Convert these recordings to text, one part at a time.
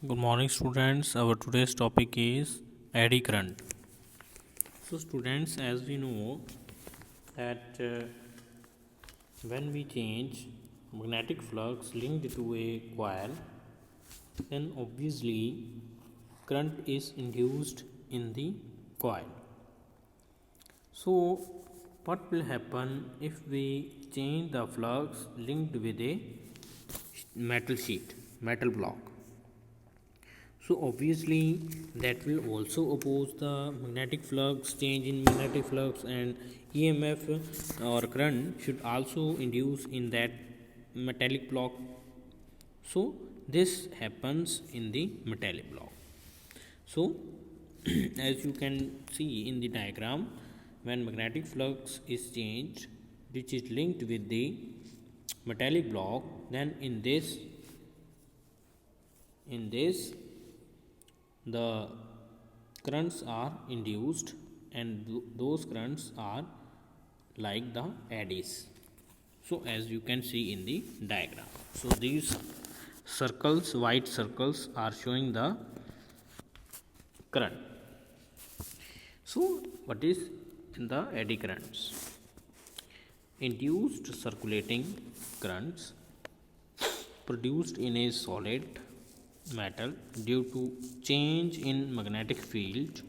Good morning, students. Our today's topic is eddy current. So, students, as we know that when we change magnetic flux linked to a coil, then obviously current is induced in the coil. So, what will happen if we change the flux linked with a metal block? So obviously that will also oppose the magnetic flux, change in magnetic flux, and EMF or current should also induce in that metallic block. So this happens in the metallic block. So as you can see in the diagram, when magnetic flux is changed, which is linked with the metallic block, then in this the currents are induced, and those currents are like the eddies. So as you can see in the diagram, so these circles, white circles, are showing the current. So what is in the eddy currents? Induced circulating currents produced in a solid metal due to change in magnetic field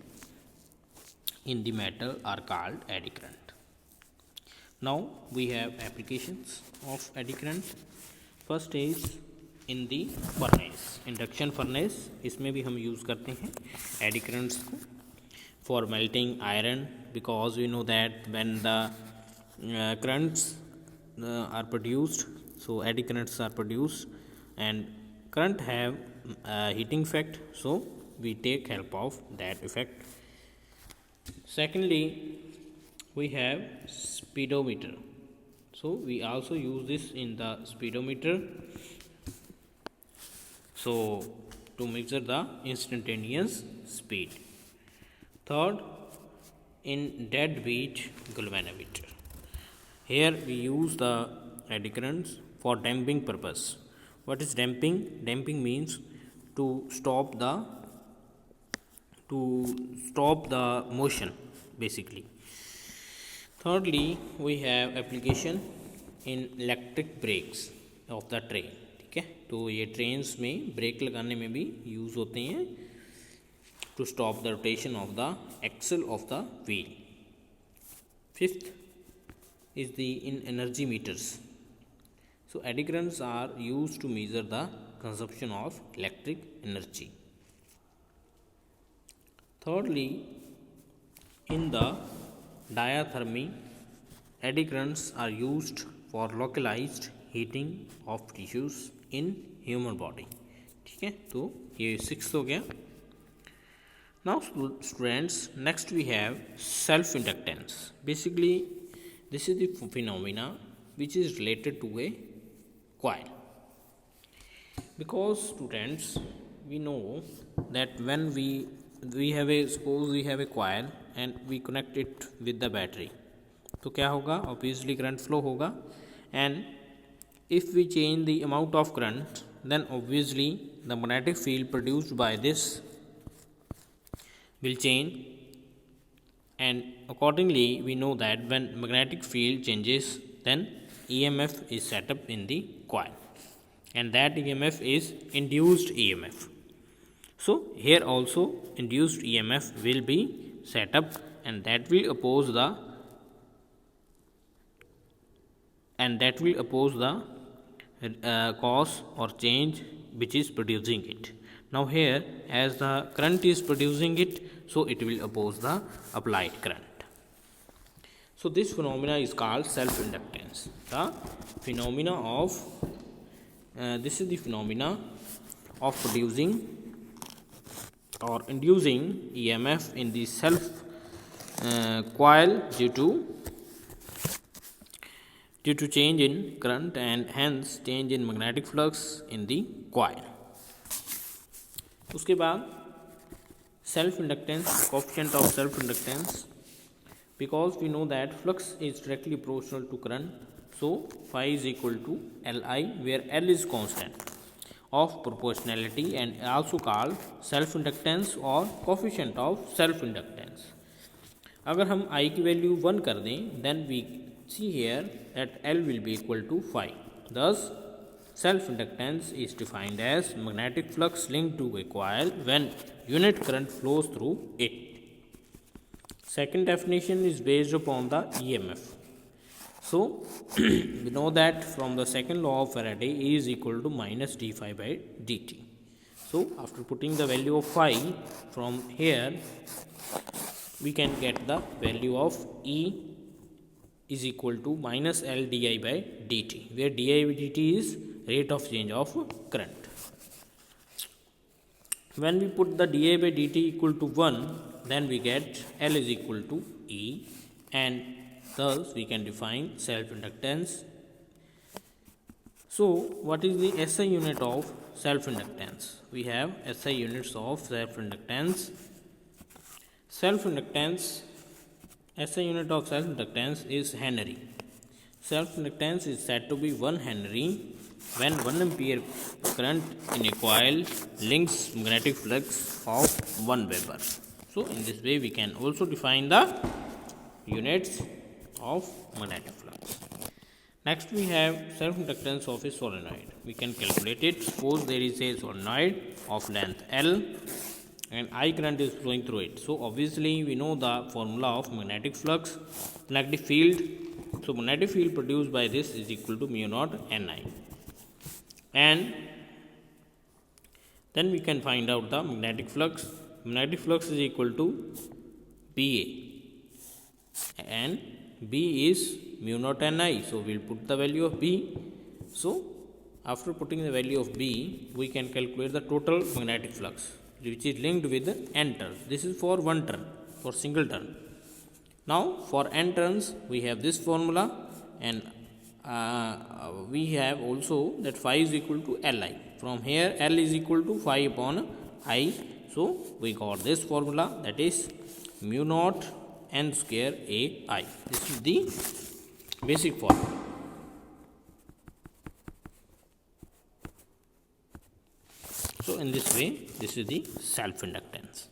in the metal are called eddy current. Now we have applications of eddy current. First is in the furnace, induction furnace, इसमें भी हम use करते हैं eddy currents को for melting iron, because we know that when the currents are produced, so eddy currents are produced, and current have heating effect, so we take help of that effect. Secondly, we have speedometer, so we also use this in the speedometer, so to measure the instantaneous speed. Third, in deadbeat galvanometer, here we use the eddy currents for damping purpose. What is damping? Damping means to stop the motion basically. Thirdly, we have application in electric brakes of the train. ठीक है, तो ये trains में break लगाने में भी use होते हैं to stop the rotation of the axle of the wheel. Fifth is the in energy meters. So eddy currents are used to measure the consumption of electric energy. Thirdly, in the diathermy, eddy currents are used for localized heating of tissues in human body. ठीक है, तो ये 6 हो गया. Now students, next we have self inductance. Basically this is the phenomena which is related to a coil, because students, we know that when we have a, suppose we have a coil and we connect it with the battery, तो क्या होगा? Obviously current flow होगा, and if we change the amount of current, then obviously the magnetic field produced by this will change, and accordingly we know that when magnetic field changes, then EMF is set up in the coil, and that EMF is induced EMF. So here also induced EMF will be set up, and that will oppose the cause or change which is producing it. Now here, as the current is producing it, so it will oppose the applied current. So this phenomena is called self-inductance. The phenomena of this is the phenomena of producing or inducing EMF in the self coil due to change in current, and hence change in magnetic flux in the coil. उसके बाद self inductance, coefficient of self inductance, because we know that flux is directly proportional to current, so phi is equal to Li, where L is constant. of proportionality and also called self inductance or coefficient of self inductance. अगर हम I की value 1 कर दें, then we see here that L will be equal to 5. Thus, self inductance is defined as magnetic flux linked to a coil when unit current flows through it. Second definition is based upon the EMF. So, we know that from the second law of Faraday, E is equal to minus d phi by dt. So, after putting the value of phi from here, we can get the value of E is equal to minus L di by dt, where di by dt is rate of change of current. When we put the di by dt equal to 1, then we get L is equal to E, and thus we can define self inductance. So, what is the SI unit of self inductance? We have SI units of self inductance. Self inductance, SI unit of self inductance is Henry. Self inductance is said to be 1 Henry when 1 ampere current in a coil links magnetic flux of 1 Weber. So, in this way we can also define the units of magnetic flux. Next we have self inductance of a solenoid. We can calculate it. Suppose there is a solenoid of length L and I current is flowing through it. So, obviously we know the formula of magnetic flux, magnetic field. So, magnetic field produced by this is equal to mu naught Ni, and then we can find out the magnetic flux. Magnetic flux is equal to Ba, and B is mu naught Ni. So, we will put the value of B. So, after putting the value of B, we can calculate the total magnetic flux, which is linked with N turns. This is for one turn, for single turn. Now, for N turns, we have this formula, and we have also that phi is equal to Li. From here, L is equal to phi upon I. So, we got this formula, that is mu naught N square Ai. This is the basic formula. So, in this way, this is the self inductance.